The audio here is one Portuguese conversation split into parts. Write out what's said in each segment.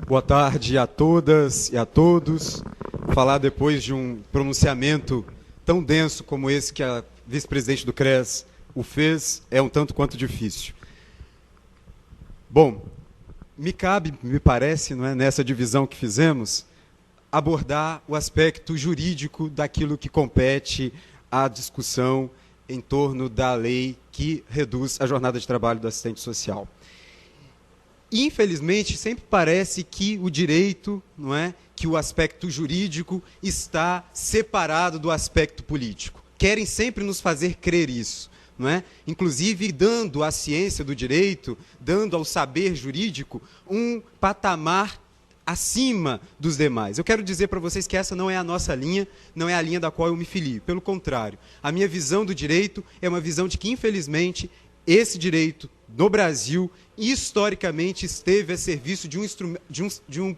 Boa tarde a todas e a todos. Falar depois de um pronunciamento tão denso como esse que a vice-presidente do CRES o fez é um tanto quanto difícil. Bom, me cabe, me parece, não é, nessa divisão que fizemos, abordar o aspecto jurídico daquilo que compete à discussão em torno da lei que reduz a jornada de trabalho do assistente social. Infelizmente, sempre parece que o direito, não é, que o aspecto jurídico está separado do aspecto político. Querem sempre nos fazer crer isso, não é? Inclusive dando à ciência do direito, dando ao saber jurídico um patamar acima dos demais. Eu quero dizer para vocês que essa não é a nossa linha, não é a linha da qual eu me filio. Pelo contrário, a minha visão do direito é uma visão de que, infelizmente, esse direito, no Brasil, historicamente esteve a serviço de um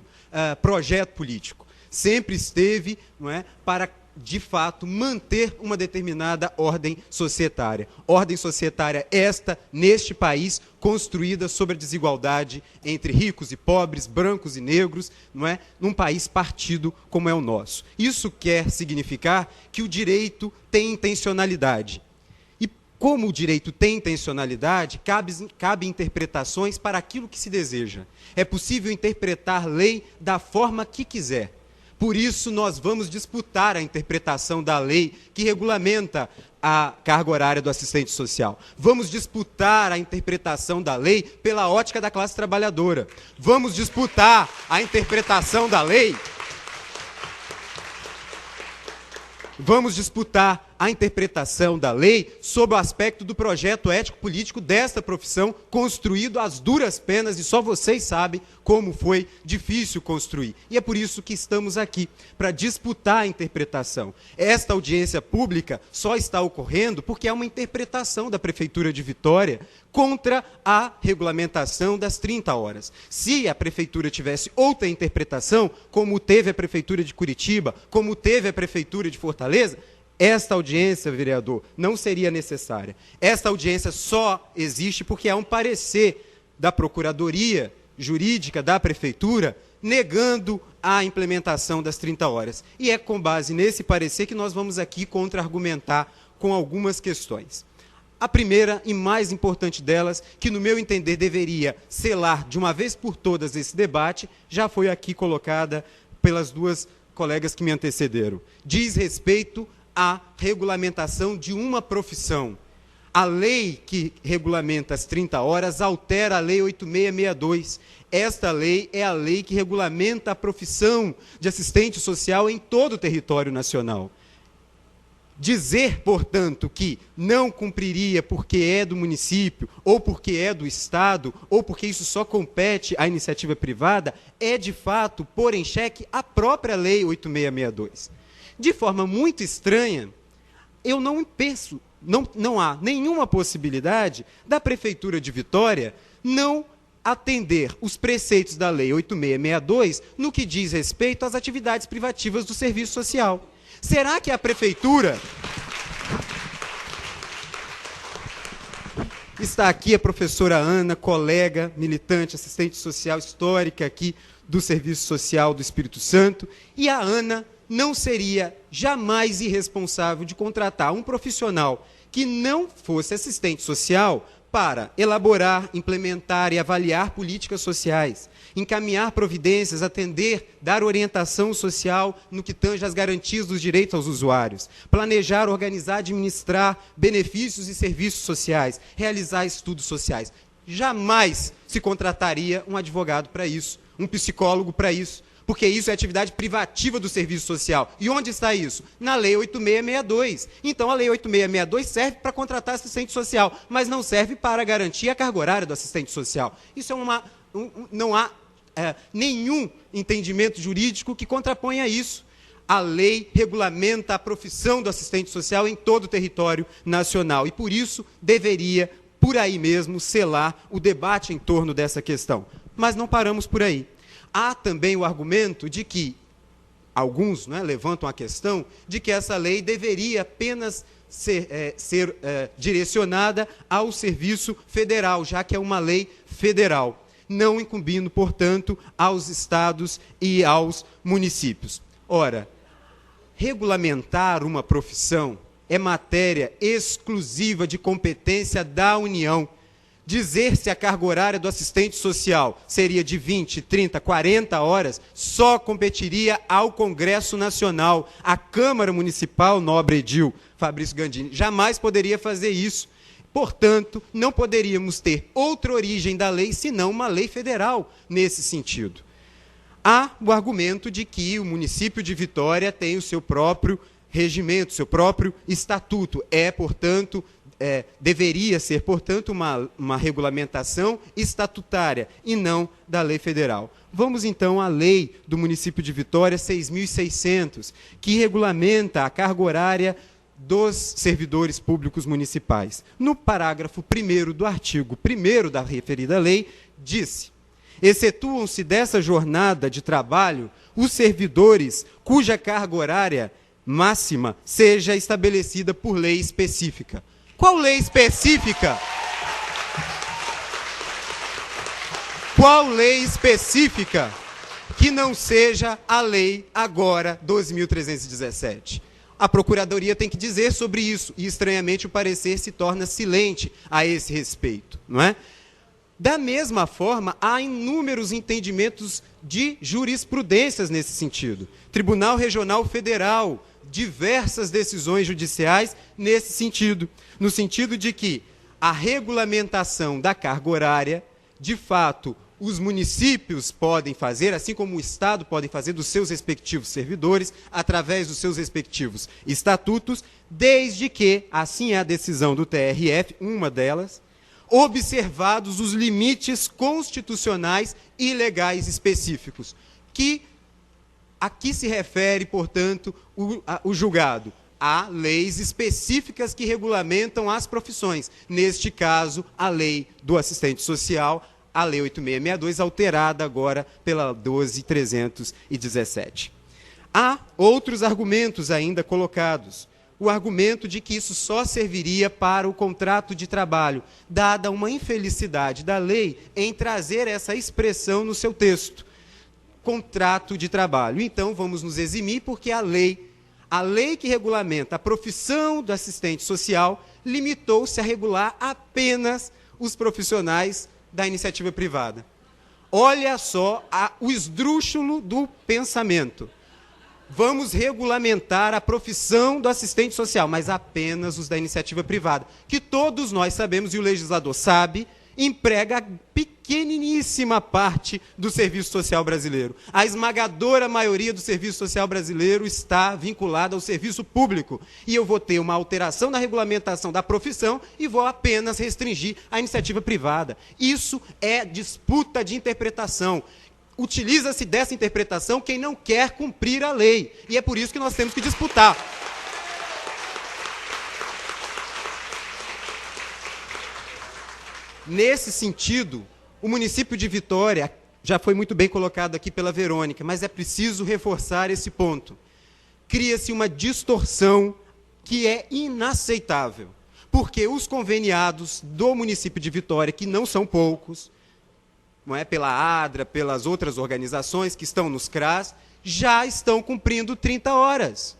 projeto político. Sempre esteve, não é, para, de fato, manter uma determinada ordem societária. Ordem societária esta, neste país, construída sobre a desigualdade entre ricos e pobres, brancos e negros, não é, num país partido como é o nosso. Isso quer significar que o direito tem intencionalidade. Como o direito tem intencionalidade, cabe interpretações para aquilo que se deseja. É possível interpretar lei da forma que quiser. Por isso, nós vamos disputar a interpretação da lei que regulamenta a carga horária do assistente social. Vamos disputar a interpretação da lei pela ótica da classe trabalhadora. Vamos disputar a interpretação da lei. Vamos disputar a interpretação da lei sob o aspecto do projeto ético-político desta profissão, construído às duras penas, e só vocês sabem como foi difícil construir. E é por isso que estamos aqui, para disputar a interpretação. Esta audiência pública só está ocorrendo porque é uma interpretação da Prefeitura de Vitória contra a regulamentação das 30 horas. Se a Prefeitura tivesse outra interpretação, como teve a Prefeitura de Curitiba, como teve a Prefeitura de Fortaleza, esta audiência, vereador, não seria necessária. Esta audiência só existe porque há um parecer da Procuradoria Jurídica da Prefeitura negando a implementação das 30 horas. E é com base nesse parecer que nós vamos aqui contra-argumentar com algumas questões. A primeira e mais importante delas, que no meu entender deveria selar de uma vez por todas esse debate, já foi aqui colocada pelas duas colegas que me antecederam. Diz respeito à regulamentação de uma profissão. A lei que regulamenta as 30 horas altera a Lei 8662. Esta lei é a lei que regulamenta a profissão de assistente social em todo o território nacional. Dizer, portanto, que não cumpriria porque é do município, ou porque é do Estado, ou porque isso só compete à iniciativa privada, é, de fato, pôr em xeque a própria Lei 8662. De forma muito estranha, eu não penso, não há nenhuma possibilidade da Prefeitura de Vitória não atender os preceitos da Lei 8662 no que diz respeito às atividades privativas do serviço social. Será que a Prefeitura... Está aqui a professora Ana, colega, militante, assistente social histórica aqui do Serviço Social do Espírito Santo, e a Ana não seria jamais irresponsável de contratar um profissional que não fosse assistente social para elaborar, implementar e avaliar políticas sociais, encaminhar providências, atender, dar orientação social no que tange às garantias dos direitos aos usuários, planejar, organizar, administrar benefícios e serviços sociais, realizar estudos sociais. Jamais se contrataria um advogado para isso, um psicólogo para isso, porque isso é atividade privativa do serviço social. E onde está isso? Na Lei 8662. Então, a Lei 8662 serve para contratar assistente social, mas não serve para garantir a carga horária do assistente social. Isso é não há nenhum entendimento jurídico que contraponha isso. A lei regulamenta a profissão do assistente social em todo o território nacional. E, por isso, deveria, por aí mesmo, selar o debate em torno dessa questão. Mas não paramos por aí. Há também o argumento de que, alguns, né, levantam a questão de que essa lei deveria apenas ser direcionada ao serviço federal, já que é uma lei federal. não incumbindo, portanto, aos estados e aos municípios. Ora, regulamentar uma profissão é matéria exclusiva de competência da União. Dizer se a carga horária do assistente social seria de 20, 30, 40 horas, só competiria ao Congresso Nacional. A Câmara Municipal, nobre edil Fabrício Gandini, jamais poderia fazer isso. Portanto, não poderíamos ter outra origem da lei, senão uma lei federal nesse sentido. Há o argumento de que o município de Vitória tem o seu próprio regimento, seu próprio estatuto. Portanto, deveria ser, portanto, uma regulamentação estatutária e não da lei federal. Vamos, então, à lei do município de Vitória, 6.600, que regulamenta a carga horária dos servidores públicos municipais. No parágrafo 1º do artigo 1º da referida lei, diz: excetuam-se dessa jornada de trabalho os servidores cuja carga horária máxima seja estabelecida por lei específica. Qual lei específica? Qual lei específica que não seja a lei agora 2.317? A Procuradoria tem que dizer sobre isso, e estranhamente o parecer se torna silente a esse respeito, não é? Da mesma forma, há inúmeros entendimentos de jurisprudências nesse sentido. Tribunal Regional Federal, diversas decisões judiciais nesse sentido, no sentido de que a regulamentação da carga horária, de fato, os municípios podem fazer, assim como o Estado pode fazer dos seus respectivos servidores, através dos seus respectivos estatutos, desde que, assim é a decisão do TRF, uma delas, observados os limites constitucionais e legais específicos, que aqui se refere, portanto, o julgado a leis específicas que regulamentam as profissões. Neste caso, a lei do assistente social, a lei 8662, alterada agora pela 12.317. Há outros argumentos ainda colocados. O argumento de que isso só serviria para o contrato de trabalho, dada uma infelicidade da lei em trazer essa expressão no seu texto. Contrato de trabalho. Então, vamos nos eximir, porque a lei que regulamenta a profissão do assistente social limitou-se a regular apenas os profissionais da iniciativa privada. Olha só o esdrúxulo do pensamento. Vamos regulamentar a profissão do assistente social, mas apenas os da iniciativa privada, que todos nós sabemos, e o legislador sabe, emprega a pequeniníssima parte do serviço social brasileiro. A esmagadora maioria do serviço social brasileiro está vinculada ao serviço público. E eu vou ter uma alteração na regulamentação da profissão e vou apenas restringir a iniciativa privada. Isso é disputa de interpretação. Utiliza-se dessa interpretação quem não quer cumprir a lei. E é por isso que nós temos que disputar. Nesse sentido, o município de Vitória, já foi muito bem colocado aqui pela Verônica, mas é preciso reforçar esse ponto. Cria-se uma distorção que é inaceitável, porque os conveniados do município de Vitória, que não são poucos, não é, pela ADRA, pelas outras organizações que estão nos CRAS, já estão cumprindo 30 horas.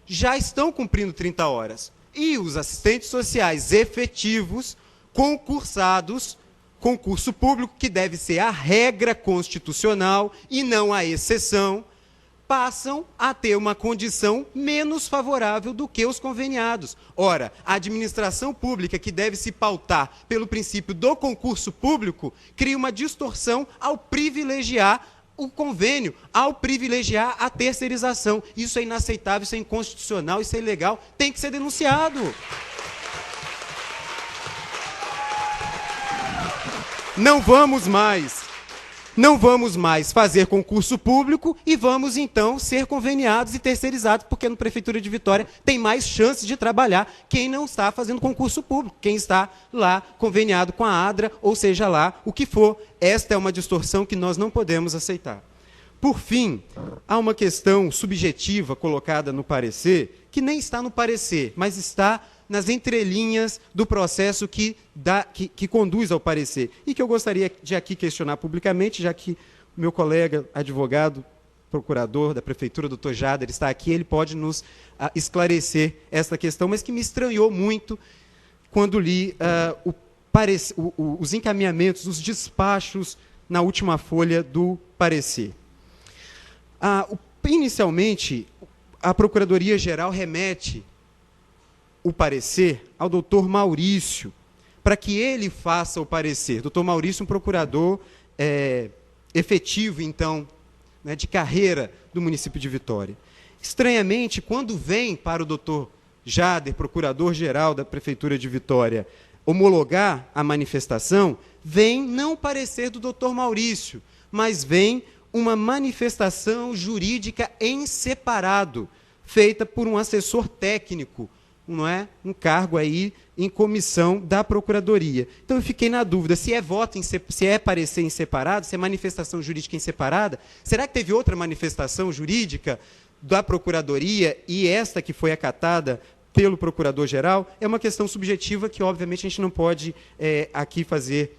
Já estão cumprindo 30 horas. E os assistentes sociais efetivos, concursados, concurso público, que deve ser a regra constitucional e não a exceção, passam a ter uma condição menos favorável do que os conveniados. Ora, a administração pública, que deve se pautar pelo princípio do concurso público, cria uma distorção ao privilegiar o convênio, ao privilegiar a terceirização. Isso é inaceitável, isso é inconstitucional, isso é ilegal, tem que ser denunciado. Não vamos mais fazer concurso público e vamos, então, ser conveniados e terceirizados, porque na Prefeitura de Vitória tem mais chances de trabalhar quem não está fazendo concurso público, quem está lá conveniado com a ADRA, ou seja lá o que for. Esta é uma distorção que nós não podemos aceitar. Por fim, há uma questão subjetiva colocada no parecer, que nem está no parecer, mas está nas entrelinhas do processo que conduz ao parecer. E que eu gostaria de aqui questionar publicamente, já que o meu colega advogado, procurador da Prefeitura, doutor Jader, está aqui, ele pode nos esclarecer esta questão, mas que me estranhou muito quando li os encaminhamentos, os despachos na última folha do parecer. Inicialmente, a Procuradoria-Geral remete o parecer ao doutor Maurício, para que ele faça o parecer. Doutor Maurício, um procurador efetivo, então, né, de carreira do município de Vitória. Estranhamente, quando vem para o doutor Jader, procurador-geral da Prefeitura de Vitória, homologar a manifestação, vem não o parecer do doutor Maurício, mas vem uma manifestação jurídica em separado, feita por um assessor técnico, não é? Um cargo aí em comissão da Procuradoria. Então eu fiquei na dúvida, se é parecer em separado, se é manifestação jurídica em separada, será que teve outra manifestação jurídica da Procuradoria e esta que foi acatada pelo Procurador-Geral? É uma questão subjetiva que, obviamente, a gente não pode aqui fazer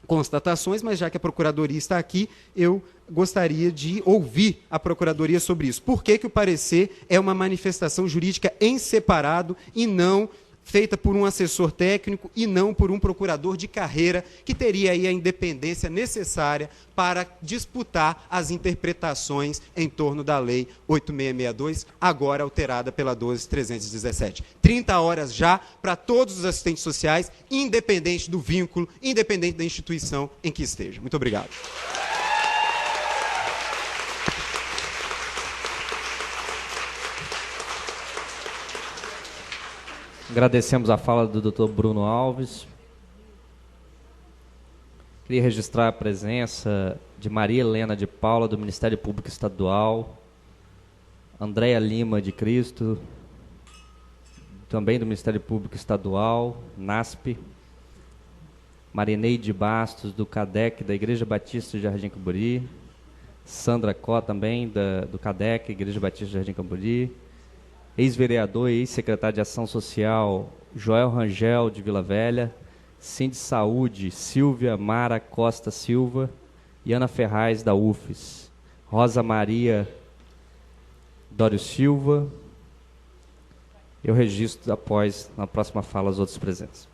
constatações, mas já que a Procuradoria está aqui, eu gostaria de ouvir a Procuradoria sobre isso. Por que o parecer é uma manifestação jurídica em separado e não feita por um assessor técnico e não por um procurador de carreira que teria aí a independência necessária para disputar as interpretações em torno da Lei 8662, agora alterada pela 12.317. 30 horas já para todos os assistentes sociais, independente do vínculo, independente da instituição em que esteja. Muito obrigado. Agradecemos a fala do Dr. Bruno Alves. Queria registrar a presença de Maria Helena de Paula, do Ministério Público Estadual, Andréa Lima de Cristo, também do Ministério Público Estadual, NASP, Marineide Bastos, do CADEC, da Igreja Batista de Jardim Camburi, Sandra Có, também do CADEC, Igreja Batista de Jardim Camburi, ex-vereador e ex-secretário de Ação Social, Joel Rangel, de Vila Velha, Cindy Saúde, Silvia Mara Costa Silva e Ana Ferraz, da UFES, Rosa Maria Dório Silva. Eu registro após, na próxima fala, os outros presentes.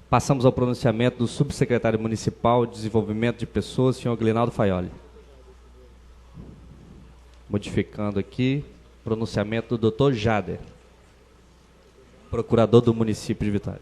Passamos ao pronunciamento do subsecretário municipal de Desenvolvimento de Pessoas, senhor Glinaldo Faioli. Modificando aqui, pronunciamento do Dr. Jader, procurador do município de Vitória.